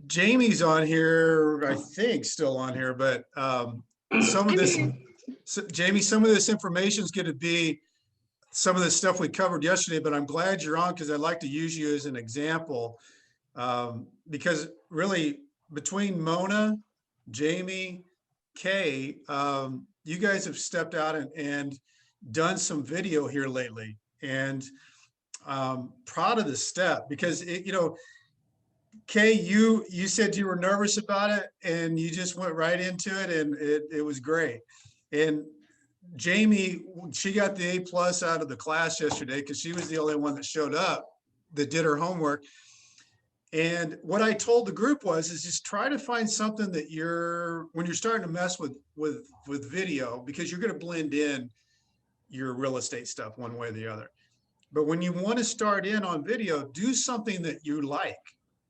Jamie's on here, I think still on here, but some of this, Jamie, some of this information is going to be some of the stuff we covered yesterday, but I'm glad you're on because I'd like to use you as an example. Because really between Mona, Jamie, Kay, you guys have stepped out and done some video here lately, and proud of the step because Kay, you said you were nervous about it and you just went right into it, and it was great. And Jamie, she got the A+ out of the class yesterday because she was the only one that showed up that did her homework. And what I told the group is just try to find something that when you're starting to mess with video, because you're going to blend in your real estate stuff one way or the other. But when you want to start in on video, do something that you like.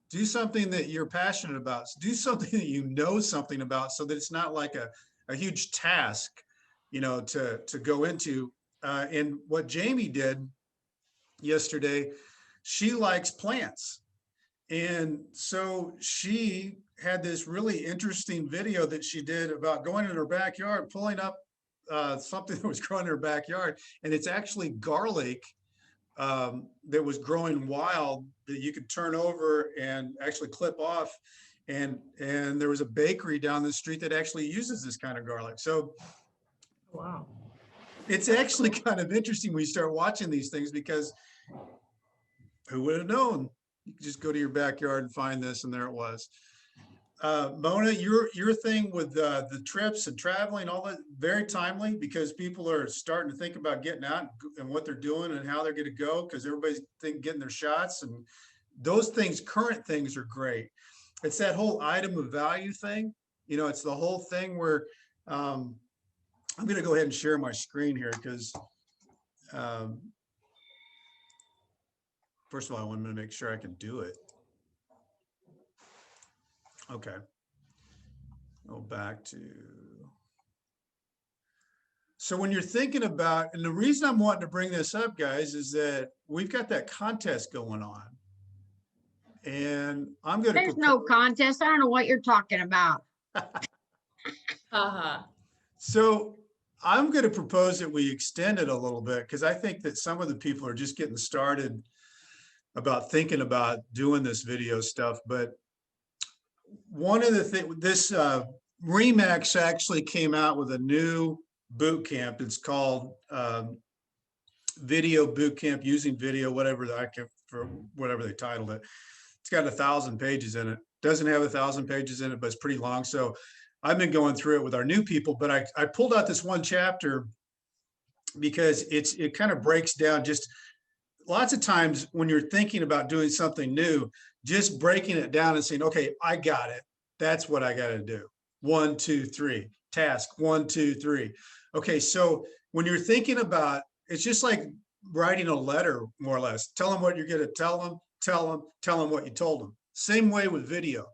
Do something that you're passionate about. Do something that you know something about, so that it's not like a huge task, to go into. And what Jamie did yesterday, she likes plants. And so she had this really interesting video that she did about going in her backyard, pulling up something that was growing in her backyard. And it's actually garlic that was growing wild that you could turn over and actually clip off. And there was a bakery down the street that actually uses this kind of garlic. So wow, it's actually kind of interesting when you start watching these things, because who would have known? You could just go to your backyard and find this, and there it was. Mona, your thing with the trips and traveling, all that, very timely, because people are starting to think about getting out and what they're doing and how they're going to go, because everybody's getting their shots, and those things, current things, are great. It's that whole item of value thing. It's the whole thing where I'm going to go ahead and share my screen here because first of all, I wanted to make sure I can do it. Okay. Go back to. So when you're thinking about, and the reason I'm wanting to bring this up, guys, is that we've got that contest going on. And I'm going to. There's no contest. I don't know what you're talking about. So I'm going to propose that we extend it a little bit, because I think that some of the people are just getting started about thinking about doing this video stuff. But one of the things, this Remax actually came out with a new boot camp. It's called Video Boot Camp, using video, whatever they titled it. It's got 1,000 pages in it. Doesn't have 1,000 pages in it, but it's pretty long. So I've been going through it with our new people, but I pulled out this one chapter because it kind of breaks down just lots of times when you're thinking about doing something new, just breaking it down and saying, okay, I got it. That's what I got to do. 1, 2, 3. Task 1, 2, 3. Okay, so when you're thinking about, it's just like writing a letter, more or less. Tell them what you're going to tell them, tell them what you told them. Same way with video.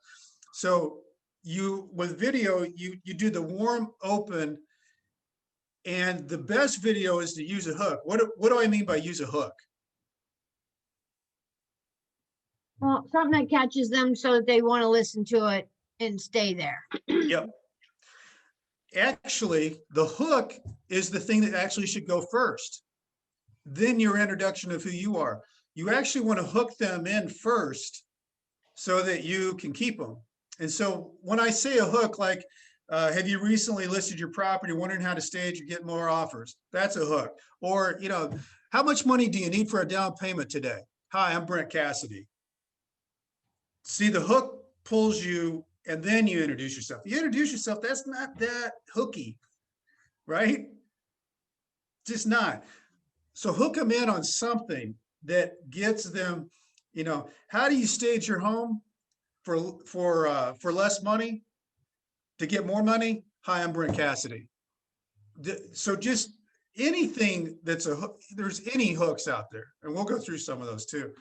So with video, you do the warm, open, and the best video is to use a hook. What do I mean by use a hook? Well, something that catches them so that they want to listen to it and stay there. Yep. Actually, the hook is the thing that actually should go first. Then your introduction of who you are. You actually want to hook them in first so that you can keep them. And so when I say a hook, like, have you recently listed your property, wondering how to stage or get more offers? That's a hook. Or, how much money do you need for a down payment today? Hi, I'm Brent Cassity. See, the hook pulls you, and then you introduce yourself. You introduce yourself, that's not that hooky, right? Just not. So hook them in on something that gets them, how do you stage your home for less money to get more money? Hi, I'm Brent Cassity. So just anything that's a hook, there's any hooks out there, and we'll go through some of those too.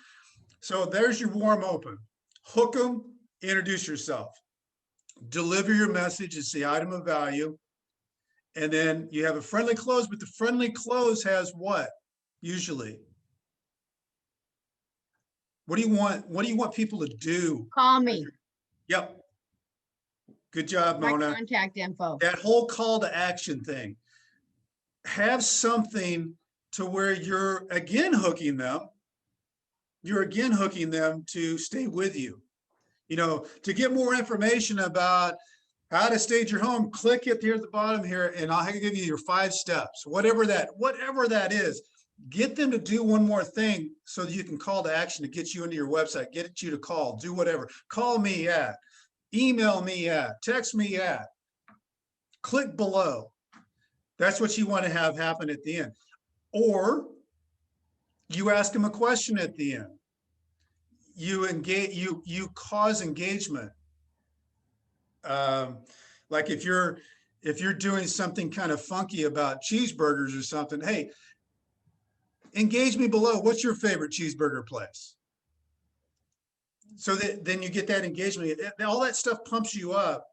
So there's your warm open. Hook them, introduce yourself, deliver your message. It's the item of value. And then you have a friendly close, but the friendly close has what? Usually. What do you want people to do? Call me. Yep. Good job, My Mona. contact info. That whole call to action thing. Have something to where you're again hooking them. You're again hooking them to stay with you. You know, to get more information about how to stage your home, click it here at the bottom here, and I'll give you your 5 steps, whatever that is. Get them to do one more thing so that you can call to action to get you into your website, get you to call, do whatever. Call me at, email me at, text me at, click below. That's what you want to have happen at the end. Or you ask them a question at the end. You engage, you cause engagement. Like if you're doing something kind of funky about cheeseburgers or something, hey, engage me below. What's your favorite cheeseburger place? So that then you get that engagement. All that stuff pumps you up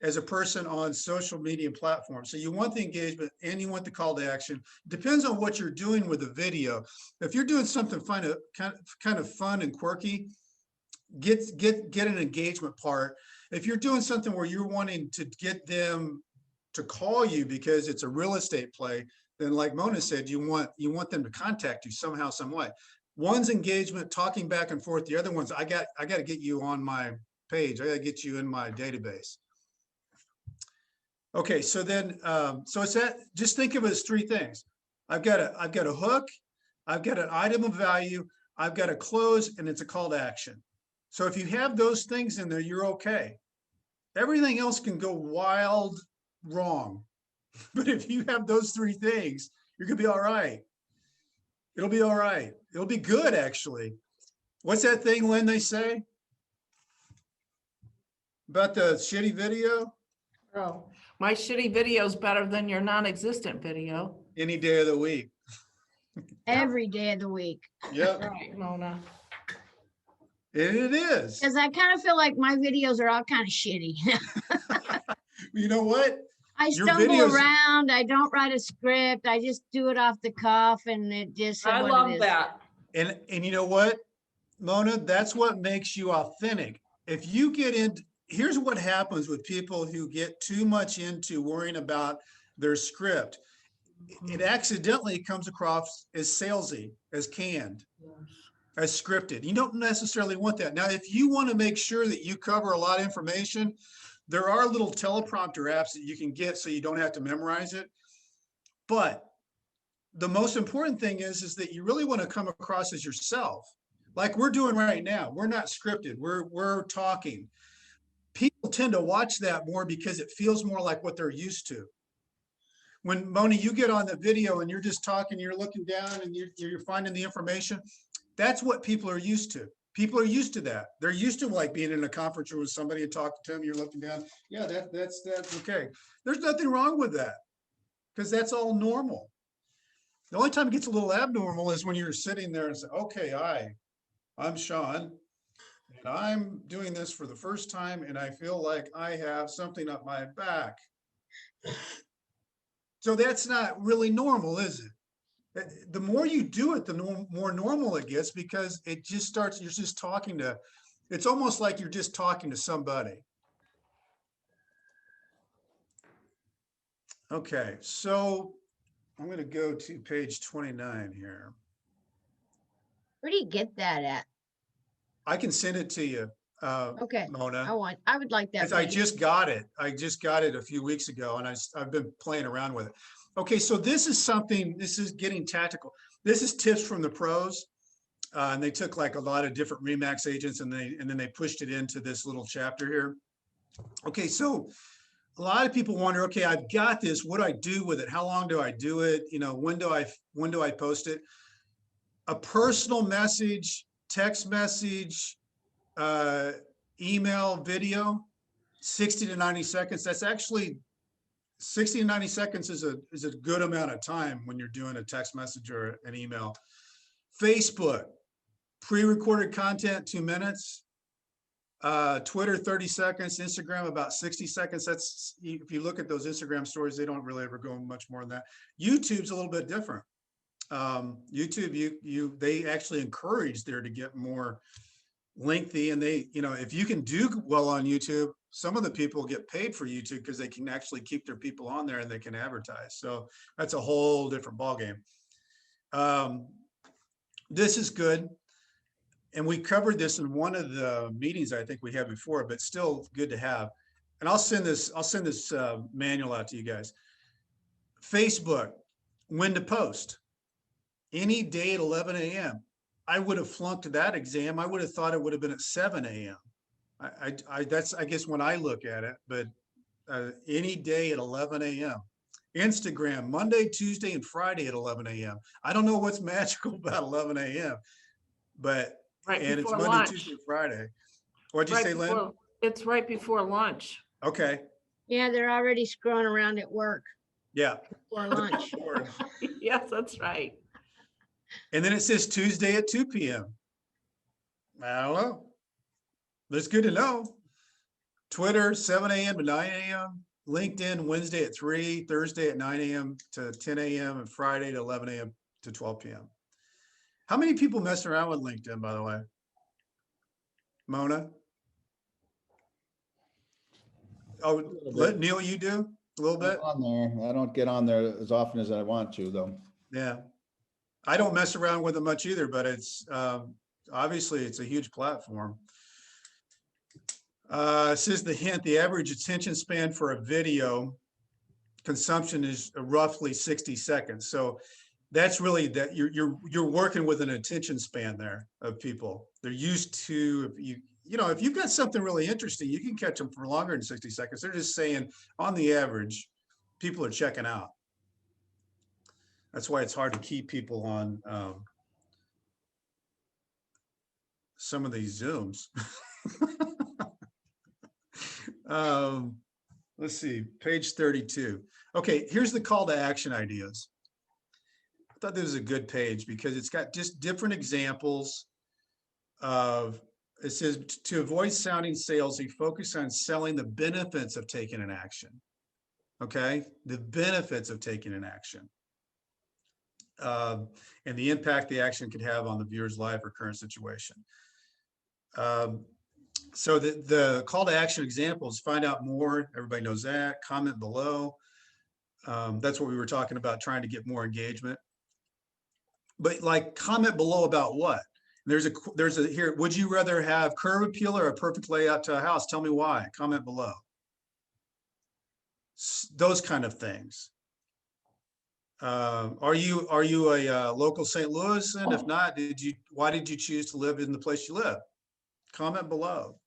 as a person on social media platforms. So you want the engagement and you want the call to action. Depends on what you're doing with the video. If you're doing something kind of fun and quirky, get an engagement part. If you're doing something where you're wanting to get them to call you because it's a real estate play, then like Mona said, you want them to contact you somehow, some way. One's engagement, talking back and forth. The other one's I got to get you on my page. I got to get you in my database. Okay, so then so it's that. Just think of it as 3 things. I've got a hook, I've got an item of value, I've got a close, and it's a call to action. So if you have those things in there, you're okay. Everything else can go wild wrong. But if you have those 3 things, you're gonna be all right. It'll be all right. It'll be good, actually. What's that thing, Lynn, they say about the shitty video? Oh, my shitty video is better than your non-existent video. Any day of the week. Every day of the week. Yep. Right, Mona. And it is. Because I kind of feel like my videos are all kind of shitty. You know what? I Your stumble videos- around. I don't write a script. I just do it off the cuff, and it just. I what it love is. that. And you know what, Mona, that's what makes you authentic. If you get in, here's what happens with people who get too much into worrying about their script. It accidentally comes across as salesy, as canned, as scripted. You don't necessarily want that. Now, if you want to make sure that you cover a lot of information, there are little teleprompter apps that you can get so you don't have to memorize it. But the most important thing is that you really want to come across as yourself, like we're doing right now. We're not scripted. We're talking. People tend to watch that more because it feels more like what they're used to. When Mona, you get on the video and you're just talking, you're looking down and you're finding the information. That's what people are used to. People are used to that. They're used to like being in a conference room with somebody and talking to them. You're looking down. Yeah, that's okay. There's nothing wrong with that because that's all normal. The only time it gets a little abnormal is when you're sitting there and say, okay, I'm Sean, and I'm doing this for the first time, and I feel like I have something up my back. So that's not really normal, is it? The more you do it, the more normal it gets because it just starts, you're just talking to, it's almost like you're just talking to somebody. Okay, so I'm going to go to page 29 here. Where do you get that at? I can send it to you, Okay. Mona. I would like that. I please. just got it. I just got it a few weeks ago, and I've been playing around with it. Okay, so this is something. This is getting tactical. This is tips from the pros, and they took like a lot of different Remax agents, and then they pushed it into this little chapter here. Okay, so a lot of people wonder, okay, I've got this. What do I do with it? How long do I do it? You know, when do I post it? A personal message, text message, email, video, 60 to 90 seconds. That's actually 60 to 90 seconds is a good amount of time when you're doing a text message or an email. Facebook, pre-recorded content, 2 minutes. Twitter, 30 seconds. Instagram, about 60 seconds. That's, if you look at those Instagram stories, they don't really ever go much more than that. YouTube's a little bit different. YouTube, they actually encourage there to get more lengthy, and they, if you can do well on YouTube, some of the people get paid for YouTube because they can actually keep their people on there and they can advertise. So that's a whole different ballgame. This is good. And we covered this in one of the meetings I think we had before, but still good to have. And I'll send this manual out to you guys. Facebook, when to post. Any day at 11 a.m. I would have flunked that exam. I would have thought it would have been at 7 a.m. That's, I guess, when I look at it, but any day at 11 a.m. Instagram, Monday, Tuesday, and Friday at 11 a.m. I don't know what's magical about 11 a.m., but, Right and it's before Monday, lunch. Tuesday, Friday. What'd you Right say, Lynn? before- It's right before lunch. Okay, Yeah, they're already screwing around at work yeah. for lunch. Yes, that's right. And then it says Tuesday at 2 p.m. I don't know. That's good to know. Twitter, 7 a.m. to 9 a.m. LinkedIn, Wednesday at 3, Thursday at 9 a.m. to 10 a.m. and Friday to 11 a.m. to 12 p.m. How many people mess around with LinkedIn, by the way? Mona? Oh, let Neil, you do a little bit? I'm on there. I don't get on there as often as I want to, though. Yeah. I don't mess around with it much either, but it's obviously it's a huge platform. It says the hint, the average attention span for a video consumption is roughly 60 seconds. So that's really that you're working with an attention span there of people. They're used to, if you've got something really interesting, you can catch them for longer than 60 seconds. They're just saying on the average, people are checking out. That's why it's hard to keep people on some of these Zooms. Let's see, page 32. Okay, here's the call to action ideas. I thought this was a good page because it's got just different examples of, it says to avoid sounding salesy, focus on selling the benefits of taking an action. Okay, the benefits of taking an action. And the impact the action could have on the viewer's life or current situation. So the call to action examples, find out more, everybody knows that, comment below. That's what we were talking about, trying to get more engagement. But like comment below about what? There's a here, would you rather have curb appeal or a perfect layout to a house? Tell me why, comment below. Those kind of things. Are you a local St. Louis? And if not, why did you choose to live in the place you live? Comment below.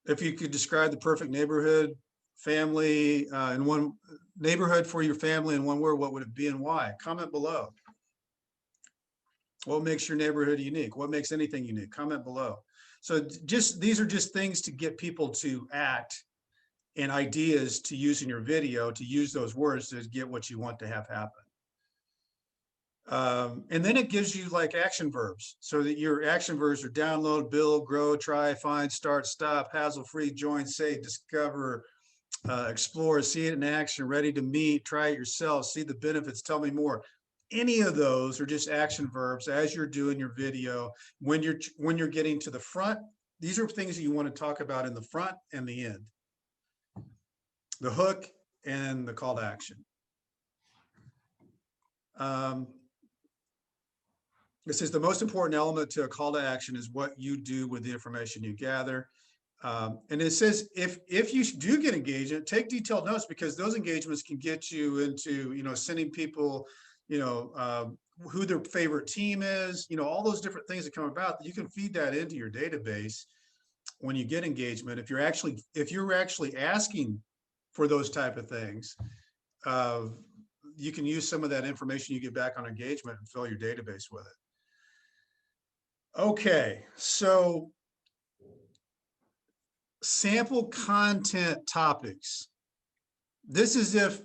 If you could describe the perfect neighborhood, family, in one neighborhood for your family in one word, what would it be and why? Comment below. What makes your neighborhood unique? What makes anything unique? Comment below. So these are just things to get people to act and ideas to use in your video, to use those words to get what you want to have happen. And then it gives you like action verbs, so that your action verbs are download, build, grow, try, find, start, stop, hassle-free, join, save, discover, explore, see it in action, ready to meet, try it yourself, see the benefits, tell me more. Any of those are just action verbs as you're doing your video. When you're getting to the front, these are things that you want to talk about in the front and the end. The hook and the call to action. This is the most important element to a call to action is what you do with the information you gather. And it says, if you do get engagement, take detailed notes, because those engagements can get you into, sending people, who their favorite team is, all those different things that come about. You can feed that into your database when you get engagement. If you're actually asking for those type of things, you can use some of that information you get back on engagement and fill your database with it. Okay, so sample content topics. This is if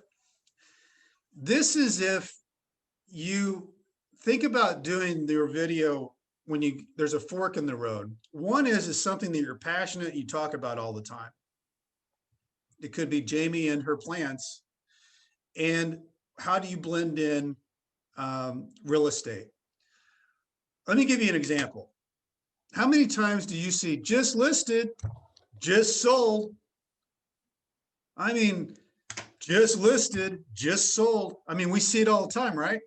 you think about doing your video when there's a fork in the road. One is something that you're passionate, you talk about all the time. It could be Jamie and her plants. And how do you blend in real estate? Let me give you an example. How many times do you see just listed, just sold? I mean, just listed, just sold. I mean, we see it all the time, right?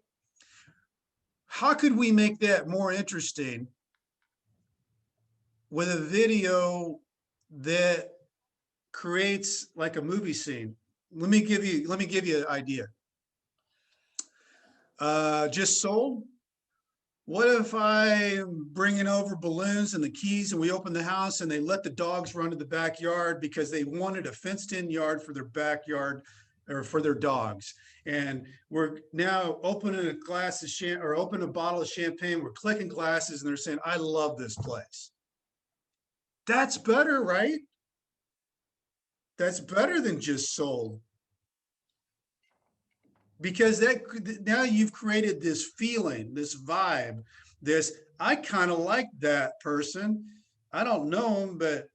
How could we make that more interesting with a video that creates like a movie scene? Let me give you an idea. Just sold. What if I'm bringing over balloons and the keys and we open the house and they let the dogs run to the backyard because they wanted a fenced in yard for their backyard or for their dogs. And we're now opening a glass of or open a bottle of champagne. We're clicking glasses and they're saying, I love this place. That's better, right? That's better than just sold. Because that now you've created this feeling, this vibe, this, I kind of like that person. I don't know him, but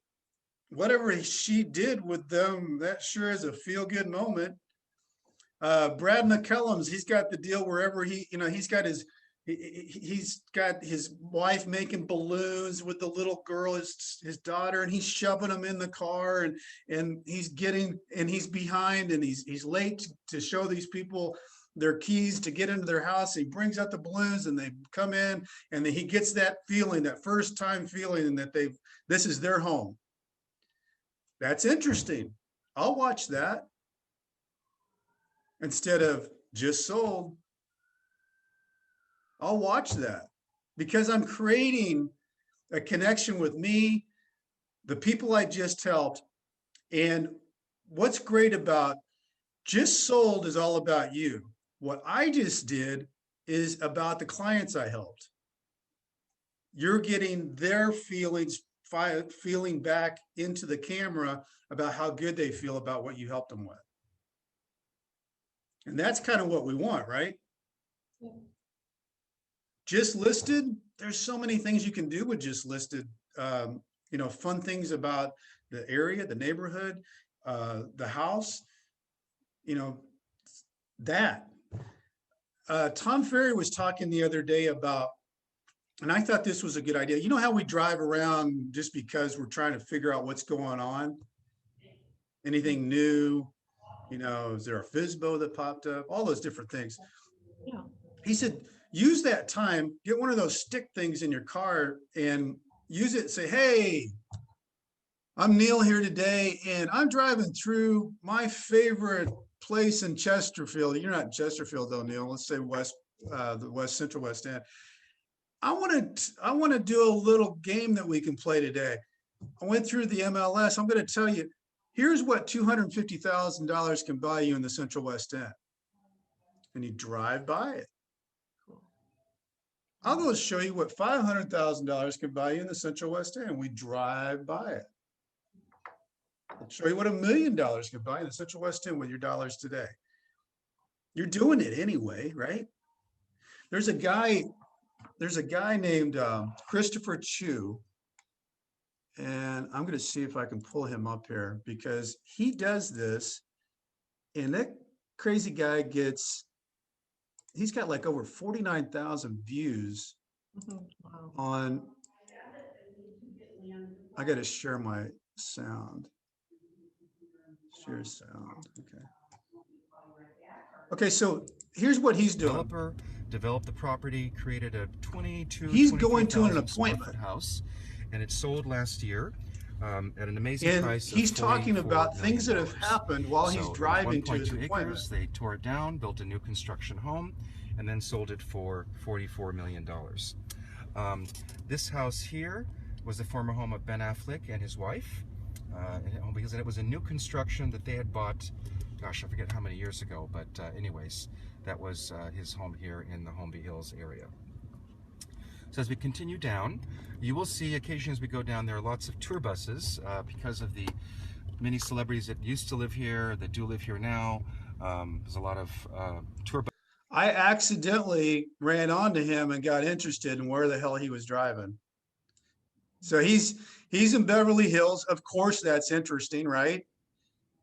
whatever she did with them, that sure is a feel-good moment. Brad McCullum's, he's got the deal wherever he's got his wife making balloons with the little girl, his daughter, and he's shoving them in the car, and he's behind and he's late to show these people their keys to get into their house. He brings out the balloons and they come in, and then he gets that feeling, that first time feeling that this is their home. That's interesting. I'll watch that instead of just sold. I'll watch that because I'm creating a connection with me, the people I just helped. And what's great about just sold is all about you. What I just did is about the clients I helped. You're getting their feelings, feeling back into the camera about how good they feel about what you helped them with. And that's kind of what we want, right? Yeah. Just listed, there's so many things you can do with just listed. Fun things about the area, the neighborhood, the house, that. Tom Ferry was talking the other day about, and I thought this was a good idea. You know how we drive around just because we're trying to figure out what's going on? Anything new? Is there a FSBO that popped up? All those different things. Yeah. He said, use that time, get one of those stick things in your car and use it and say, hey, I'm Neil here today, and I'm driving through my favorite place in Chesterfield. You're not in Chesterfield though, Neil. Let's say the Central West End. I want to do a little game that we can play today. I went through the MLS. I'm going to tell you, here's what $250,000 can buy you in the Central West End. And you drive by it. I'll go show you what $500,000 can buy you in the Central West End. We drive by it. I'll show you what $1 million can buy in the Central West End with your dollars today. You're doing it anyway, right? There's a guy named Christopher Chu, and I'm going to see if I can pull him up here because he does this, and that crazy guy he's got like over 49,000 views on, I got to share my sound. Share sound, okay. Okay, so here's what he's doing. Developer developed the property, created a 22. He's going to an appointment house, and it sold last year at an amazing price. And he's talking about things that have happened while he's driving to his appointment. They tore it down, built a new construction home, and then sold it for $44 million. This house here was the former home of Ben Affleck and his wife, because it was a new construction that they had bought, gosh, I forget how many years ago, but anyways, that was his home here in the Holmby Hills area. So as we continue down, you will see occasionally as we go down, there are lots of tour buses because of the many celebrities that used to live here, that do live here now. There's a lot of tour buses. I accidentally ran onto him and got interested in where the hell he was driving. So he's in Beverly Hills. Of course, that's interesting, right?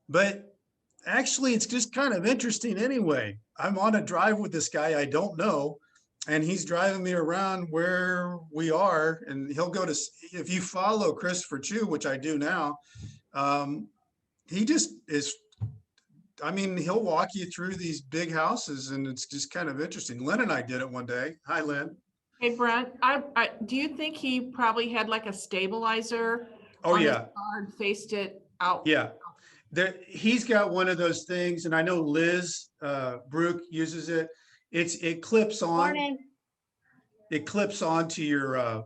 But actually, it's just kind of interesting anyway. I'm on a drive with this guy I don't know, and he's driving me around where we are, and he'll go to, if you follow Christopher Chu, which I do now, he just is, I mean, he'll walk you through these big houses, and it's just kind of interesting. Lynn and I did it one day. Hi, Lynn. Hey, Brent, do you think he probably had like a stabilizer? Oh, on his yeah. car and faced it out? Yeah. He's got one of those things, and I know Liz Brook uses it. It clips on. Morning. It clips onto your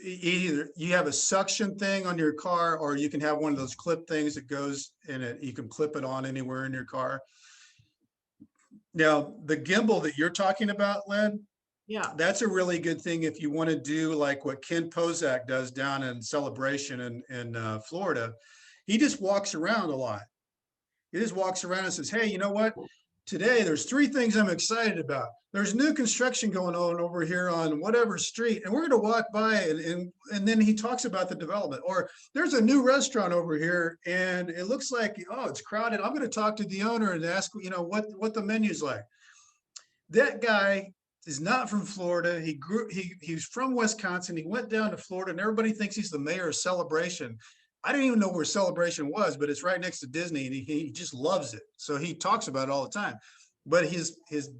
either you have a suction thing on your car, or you can have one of those clip things that goes in it. You can clip it on anywhere in your car. Now, the gimbal that you're talking about, Lynn, Yeah. that's a really good thing if you want to do like what Ken Pozak does down in Celebration in Florida. He just walks around a lot. He just walks around and says, hey, you know what? Today, there's 3 things I'm excited about. There's new construction going on over here on whatever street, and we're going to walk by, and then he talks about the development. Or there's a new restaurant over here, and it looks like, oh, it's crowded. I'm going to talk to the owner and ask, you know, what the menu's like. That guy is not from Florida. He's from Wisconsin. He went down to Florida, and everybody thinks he's the mayor of Celebration. I didn't even know where Celebration was, but it's right next to Disney, and he just loves it. So he talks about it all the time. But his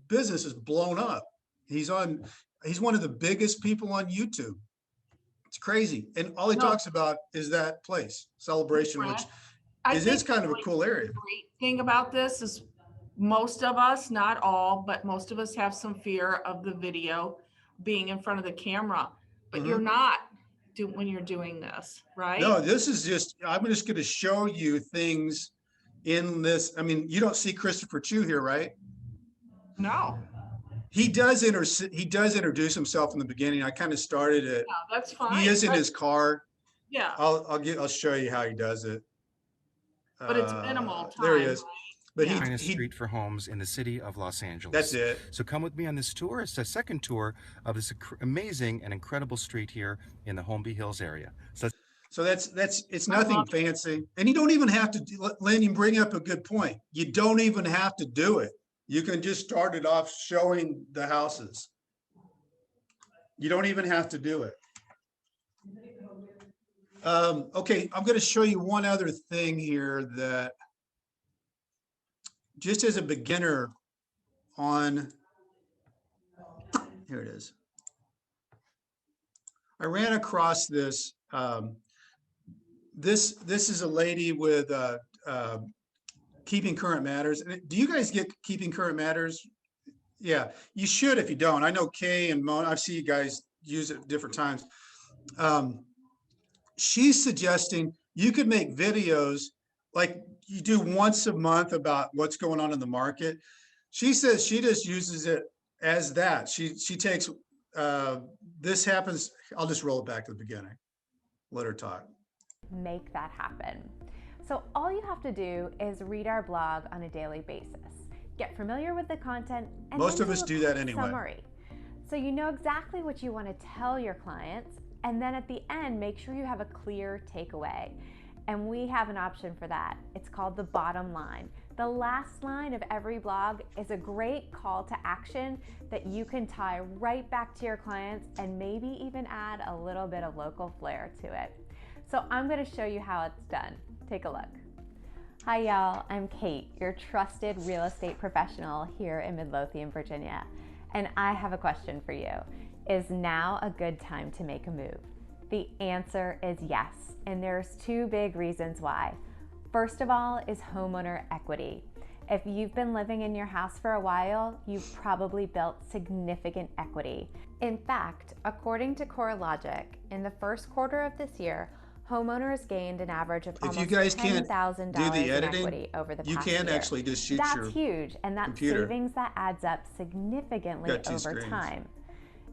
business is blown up. He's one of the biggest people on YouTube. It's crazy. And all he talks about is that place, Celebration, which is kind of a cool area. The great thing about this is most of us, not all, but most of us have some fear of the video being in front of the camera, but you're not when you're doing this, right? No, this is just, I'm just going to show you things in this. I mean, you don't see Christopher Chu here, right? No. He does introduce himself in the beginning. I kind of started it. Yeah, that's fine. He is in his car. Yeah. I'll show you how he does it. But it's minimal time. There he is. Right? But Finest street for homes in the city of Los Angeles. That's it. So come with me on this tour. It's a second tour of this amazing and incredible street here in the Holmby Hills area. So that's it's nothing fancy, and you don't even have to. Lynn, you bring up a good point. You don't even have to do it. You can just start it off showing the houses. You don't even have to do it. Okay, I'm going to show you one other thing here that, just as a beginner on, here it is. I ran across this. This is a lady with Keeping Current Matters. Do you guys get Keeping Current Matters? Yeah, you should if you don't. I know Kay and Mona, I've seen you guys use it at different times. She's suggesting you could make videos like you do once a month about what's going on in the market. She says she just uses it as that. She takes, this happens, I'll just roll it back to the beginning. Let her talk. Make that happen. So all you have to do is read our blog on a daily basis, get familiar with the content, and most of us do that anyway. Summary. So you know exactly what you want to tell your clients, and then at the end, make sure you have a clear takeaway. And we have an option for that. It's called the bottom line. The last line of every blog is a great call to action that you can tie right back to your clients and maybe even add a little bit of local flair to it. So I'm gonna show you how it's done. Take a look. Hi y'all, I'm Kate, your trusted real estate professional here in Midlothian, Virginia. And I have a question for you. Is now a good time to make a move? The answer is yes, and there's 2 big reasons why. First of all is homeowner equity. If you've been living in your house for a while, you've probably built significant equity. In fact, according to CoreLogic, in the first quarter of this year, homeowners gained an average of almost $10,000 in equity over the past year. You can actually just shoot your That's huge, and that's computer. Savings that adds up significantly over time.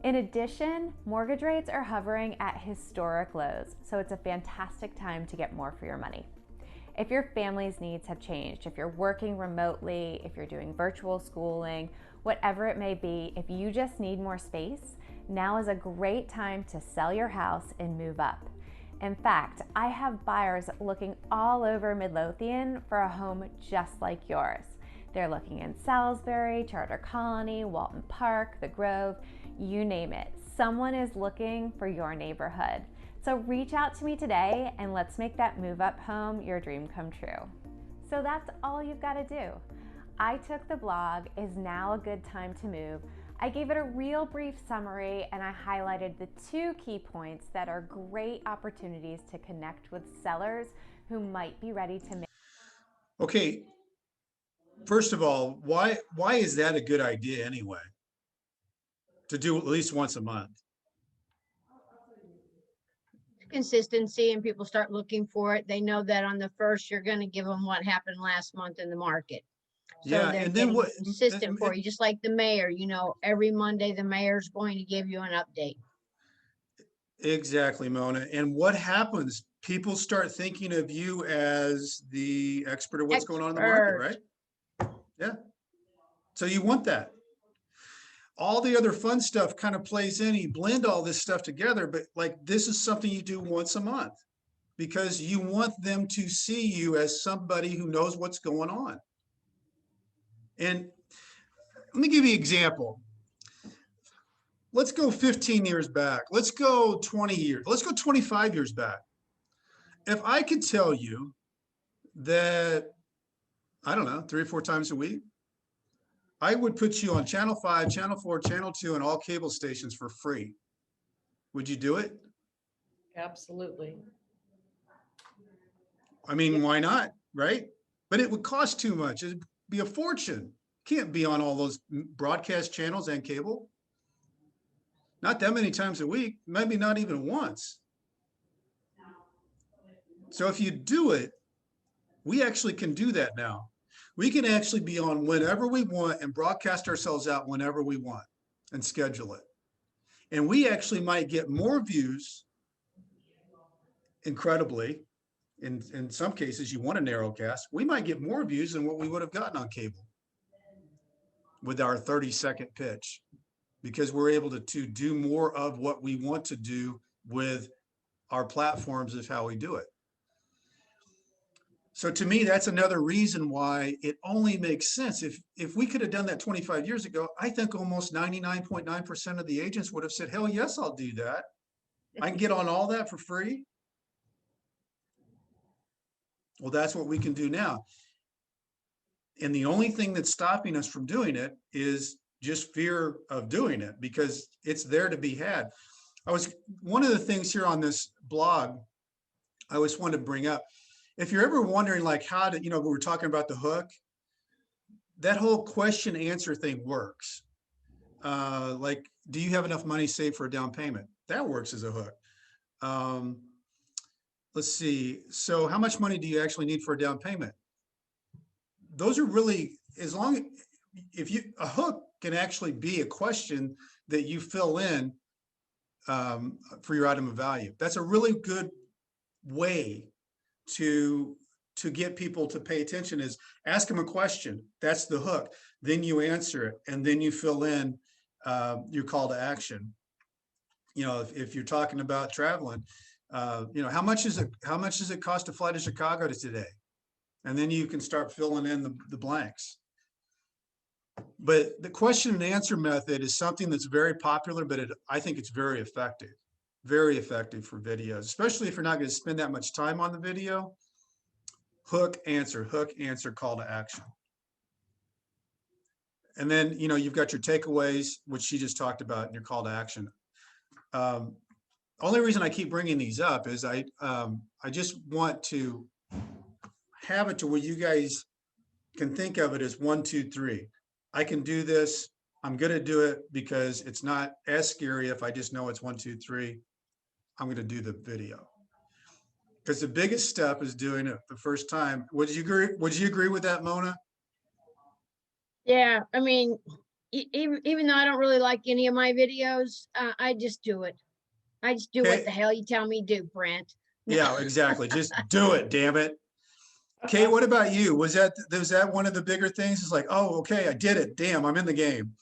In addition, mortgage rates are hovering at historic lows, so it's a fantastic time to get more for your money. If your family's needs have changed, if you're working remotely, if you're doing virtual schooling, whatever it may be, if you just need more space, now is a great time to sell your house and move up. In fact, I have buyers looking all over Midlothian for a home just like yours. They're looking in Salisbury, Charter Colony, Walton Park, the Grove, you name it. Someone is looking for your neighborhood. So reach out to me today and let's make that move up home your dream come true. So that's all you've got to do. I took the blog, Is Now a Good Time to Move? I gave it a real brief summary and I highlighted the 2 key points that are great opportunities to connect with sellers who might be ready to make. Okay. First of all, why is that a good idea anyway? To do at least once a month? Consistency, and people start looking for it. They know that on the first, you're going to give them what happened last month in the market. So Yeah, they're and then getting what? consistent for you, just like the mayor, you know, every Monday, the mayor's going to give you an update. Exactly, Mona. And what happens? People start thinking of you as the expert of what's going on in the market, right? Yeah. So you want that. All the other fun stuff kind of plays in. You blend all this stuff together, but like this is something you do once a month because you want them to see you as somebody who knows what's going on. And let me give you an example. Let's go 15 years back. Let's go 20 years. Let's go 25 years back. If I could tell you that, I don't know, 3 or 4 times a week, I would put you on Channel 5, Channel 4, Channel 2, and all cable stations for free. Would you do it? Absolutely. I mean, why not, right? But it would cost too much. It'd be a fortune. Can't be on all those broadcast channels and cable. Not that many times a week, maybe not even once. So if you do it, we actually can do that now. We can actually be on whenever we want and broadcast ourselves out whenever we want and schedule it. And we actually might get more views, incredibly. In some cases, you want a narrowcast. We might get more views than what we would have gotten on cable with our 30-second pitch, because we're able to do more of what we want to do with our platforms is how we do it. So to me, that's another reason why it only makes sense. If we could have done that 25 years ago, I think almost 99.9% of the agents would have said, hell yes, I'll do that. I can get on all that for free. Well, that's what we can do now. And the only thing that's stopping us from doing it is just fear of doing it, because it's there to be had. One of the things here on this blog, I always wanted to bring up, if you're ever wondering like how to, we were talking about the hook, that whole question answer thing works. Like, do you have enough money saved for a down payment? That works as a hook. Let's see. So how much money do you actually need for a down payment? Those are really, a hook can actually be a question that you fill in for your item of value. That's a really good way to get people to pay attention, is ask them a question. That's the hook. Then you answer it, and then you fill in your call to action. If you're talking about traveling, how much does it cost to fly to Chicago today? And then you can start filling in the blanks. But the question and answer method is something that's very popular, but I think it's very effective for videos, especially if you're not going to spend that much time on the video. Hook, answer, call to action. And then, you've got your takeaways, which she just talked about, and your call to action. Only reason I keep bringing these up is I just want to have it to where you guys can think of it as 1, 2, 3. I can do this. I'm going to do it because it's not as scary if I just know it's 1, 2, 3. I'm going to do the video. Because the biggest step is doing it the first time. Would you agree with that, Mona? Yeah, I mean, even though I don't really like any of my videos, I just do it. I just do what the hell you tell me to do, Brent. Yeah, exactly. Just do it, damn it. Kate, what about you? Was that one of the bigger things? It's like, oh, okay, I did it. Damn, I'm in the game.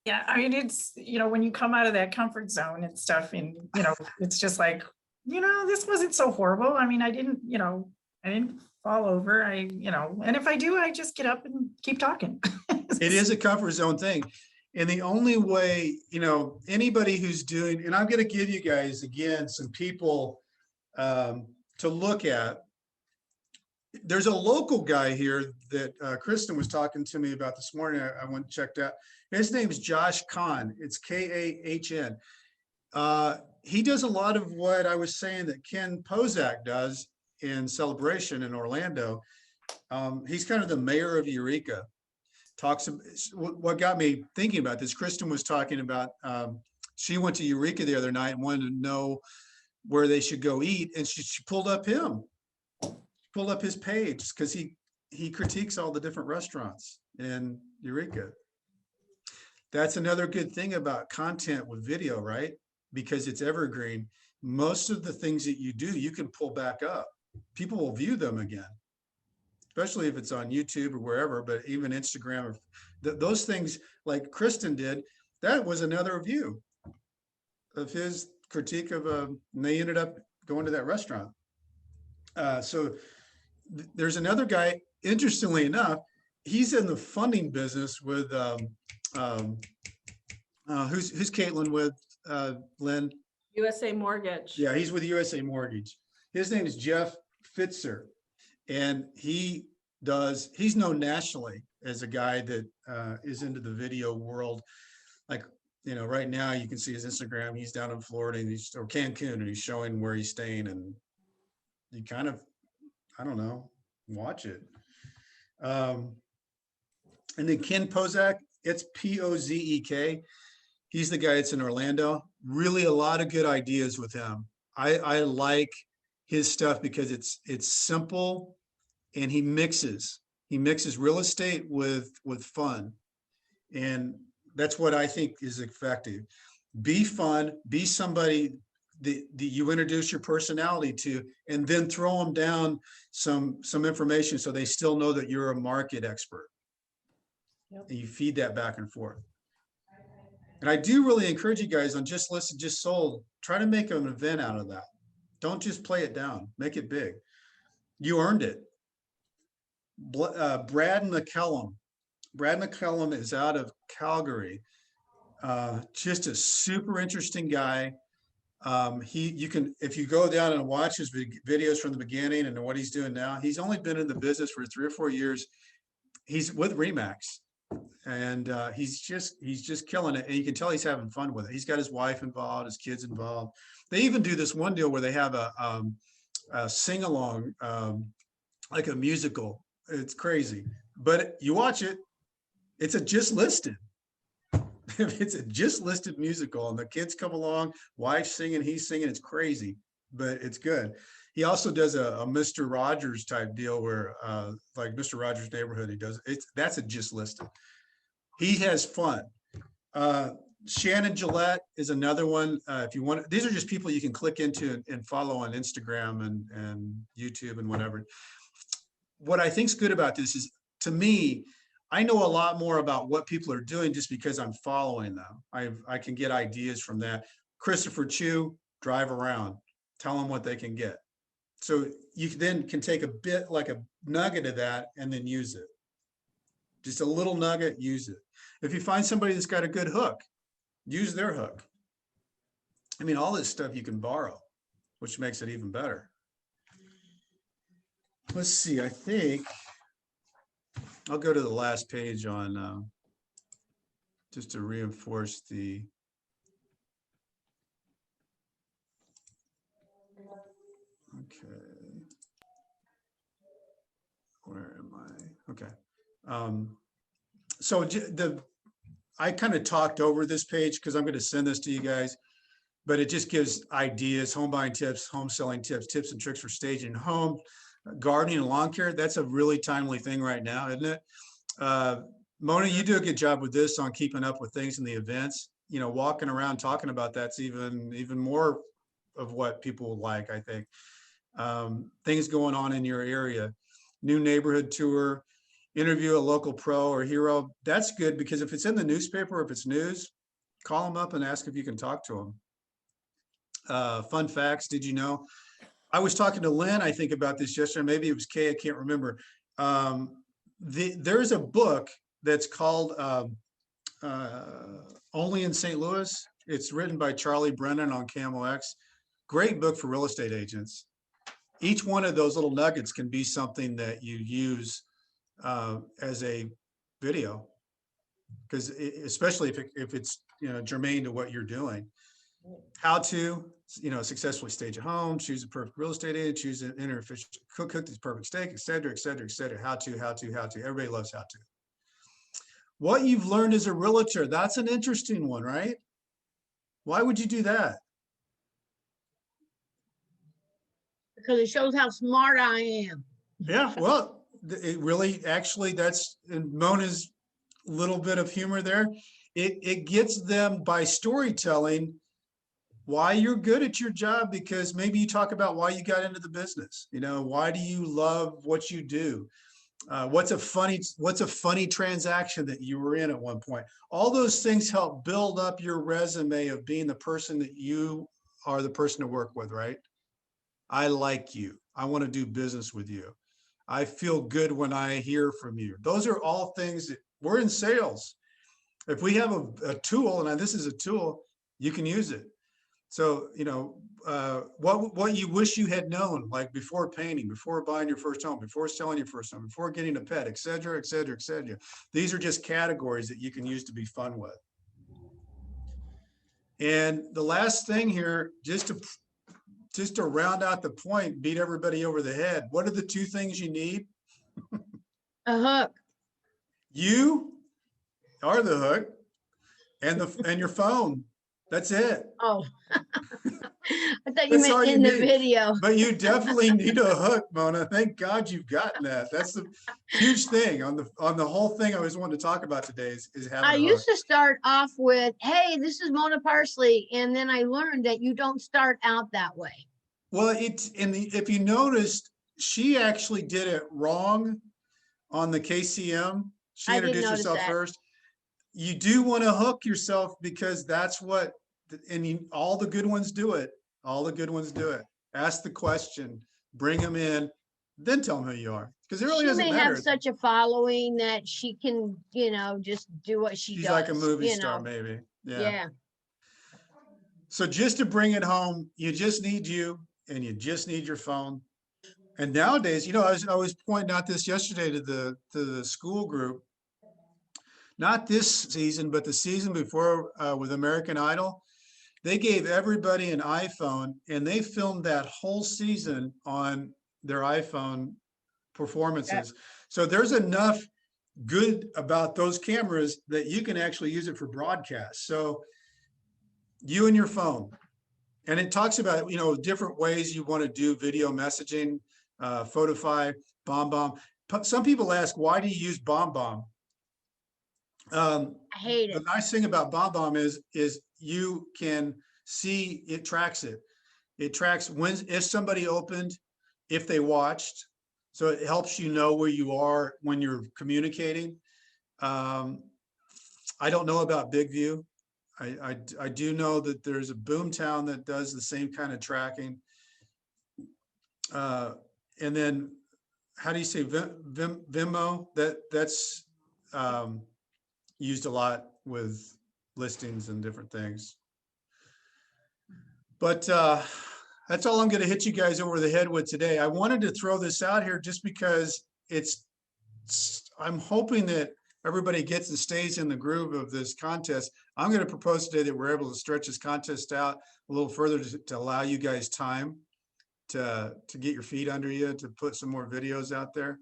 Yeah, I mean, it's, when you come out of that comfort zone and stuff, and, it's just like, this wasn't so horrible. I mean, I didn't I didn't fall over. And if I do, I just get up and keep talking. It is a comfort zone thing. And the only way, anybody who's doing, and I'm going to give you guys, again, some people to look at. There's a local guy here that Kristen was talking to me about this morning. I went and checked out. His name is Josh Kahn. It's Kahn. He does a lot of what I was saying that Ken Pozak does in Celebration in Orlando. He's kind of the mayor of Eureka. What got me thinking about this, Kristen was talking about, she went to Eureka the other night and wanted to know where they should go eat. And she pulled up his page because he critiques all the different restaurants in Eureka. That's another good thing about content with video, right? Because it's evergreen. Most of the things that you do, you can pull back up. People will view them again, especially if it's on YouTube or wherever, but even Instagram, or those things like Kristen did, that was another view of his critique of, and they ended up going to that restaurant. There's another guy, interestingly enough, he's in the funding business with, who's Caitlin with, Lynn? USA Mortgage. Yeah, he's with USA Mortgage. His name is Jeff Fitzer. And he's known nationally as a guy that is into the video world. Like, right now you can see his Instagram. He's down in Florida or Cancun, and he's showing where he's staying, and you kind of, I don't know, watch it. And then Ken Pozak, it's Pozek. He's the guy that's in Orlando. Really a lot of good ideas with him. I like his stuff because it's simple, and he mixes real estate with fun. And that's what I think is effective. Be fun, be somebody that you introduce your personality to, and then throw them down some information so they still know that you're a market expert. Yep. And you feed that back and forth. And I do really encourage you guys on Just Listed, Just Sold, try to make an event out of that. Don't just play it down, make it big. You earned it. Brad McCallum is out of Calgary. Just a super interesting guy. If you go down and watch his videos from the beginning and what he's doing now, he's only been in the business for 3 or 4 years. He's with Remax, and he's just killing it. And you can tell he's having fun with it. He's got his wife involved, his kids involved. They even do this one deal where they have a sing-along, like a musical. It's crazy, but you watch it, it's a Just Listed. It's a Just Listed musical, and the kids come along, wife singing, he's singing. It's crazy, but it's good. He also does a Mr. Rogers type deal where, like Mr. Rogers' Neighborhood, that's a Just Listed. He has fun. Shannon Gillette is another one. If you want, these are just people you can click into and follow on Instagram and YouTube and whatever. What I think's good about this is, to me, I know a lot more about what people are doing just because I'm following them. I can get ideas from that. Christopher Chu, drive around, tell them what they can get. So you then can take a bit, like a nugget of that, and then use it. Just a little nugget, use it. If you find somebody that's got a good hook, use their hook. I mean, all this stuff you can borrow, which makes it even better. Let's see, I think I'll go to the last page on just to reinforce the okay. Where am I? Okay. So I kind of talked over this page because I'm going to send this to you guys, but it just gives ideas, home buying tips, home selling tips, tips and tricks for staging home, gardening and lawn care. That's a really timely thing right now, isn't it? Mona, you do a good job with this on keeping up with things in the events. Walking around talking about that's even more of what people like, I think. Things going on in your area, new neighborhood tour, interview a local pro or hero. That's good because if it's in the newspaper, if it's news, call them up and ask if you can talk to them. Fun facts. Did you know? I was talking to Lynn, I think, about this yesterday. Maybe it was Kay, I can't remember. There's a book that's called Only in St. Louis. It's written by Charlie Brennan on Camel X. Great book for real estate agents. Each one of those little nuggets can be something that you use as a video, because especially if it's germane to what you're doing. How to successfully stage a home, choose a perfect real estate agent, choose an inefficient cook this perfect steak, et cetera, et cetera, et cetera. How to. Everybody loves how to. What you've learned as a realtor, that's an interesting one, right? Why would you do that? Because it shows how smart I am. Yeah, well, it really, actually, that's in Mona's little bit of humor there. It gets them by storytelling why you're good at your job, because maybe you talk about why you got into the business. Why do you love what you do? What's a funny transaction that you were in at one point? All those things help build up your resume of being the person that you are, the person to work with, right? I like you. I want to do business with you. I feel good when I hear from you. Those are all things that we're in sales. If we have a tool, and this is a tool, you can use it. So, what you wish you had known, like before painting, before buying your first home, before selling your first home, before getting a pet, et cetera, et cetera, et cetera. These are just categories that you can use to be fun with. And the last thing here, just to round out the point, beat everybody over the head. What are the two things you need? A hook. You are the hook, and your phone. That's it. Oh, I thought you That's all meant you in the need. video. But you definitely need a hook, Mona. Thank God you've gotten that. That's the huge thing on the whole thing I always wanted to talk about today is having I a hook. used to start off with, hey, this is Mona Parsley. And then I learned that you don't start out that way. Well, if you noticed, she actually did it wrong on the KCM. She I did introduced notice herself that. first. You do want to hook yourself, because that's what, all the good ones do it. All the good ones do it. Ask the question, bring them in, then tell them who you are. Because it really She doesn't may matter. have such a following that she can, just do what she She's does. like a movie star, maybe. Yeah. So just to bring it home, you just need you, and you just need your phone. And nowadays, I was pointing out this yesterday to the school group. Not this season, but the season before with American Idol. They gave everybody an iPhone, and they filmed that whole season on their iPhone performances. So there's enough good about those cameras that you can actually use it for broadcast. So you and your phone. And it talks about, different ways you want to do video messaging, Photify, BombBomb. Some people ask, why do you use BombBomb? I hate The it. nice thing about BombBomb is you can see, it tracks it. It tracks if somebody opened, if they watched. So it helps you know where you are when you're communicating. I don't know about Big View. I do know that there's a Boomtown that does the same kind of tracking. And then, how do you say Vimeo? That's used a lot with listings and different things. But that's all I'm going to hit you guys over the head with today. I wanted to throw this out here just because I'm hoping that everybody gets and stays in the groove of this contest. I'm going to propose today that we're able to stretch this contest out a little further to allow you guys time to get your feet under you, to put some more videos out there.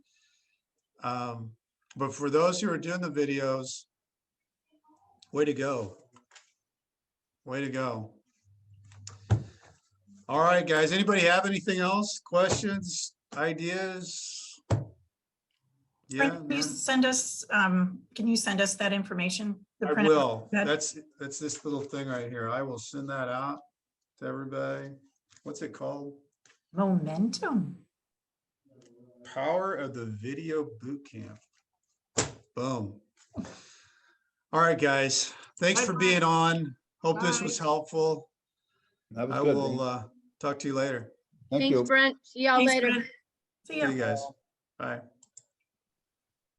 But for those who are doing the videos, way to go. Way to go. All right, guys. Anybody have anything else? Questions, ideas? Yeah. Brent, can you send us, can you send us that information? The I printout will. that- That's this little thing right here. I will send that out to everybody. What's it called? Momentum. Power of the Video Boot Camp. Boom. All right, guys. Thanks for being on. Hope this was helpful. That was I good. will Dean. talk to you later. Thank Thanks, you. Brent. See y'all Thanks, later. Brent. See See ya. you guys. Bye.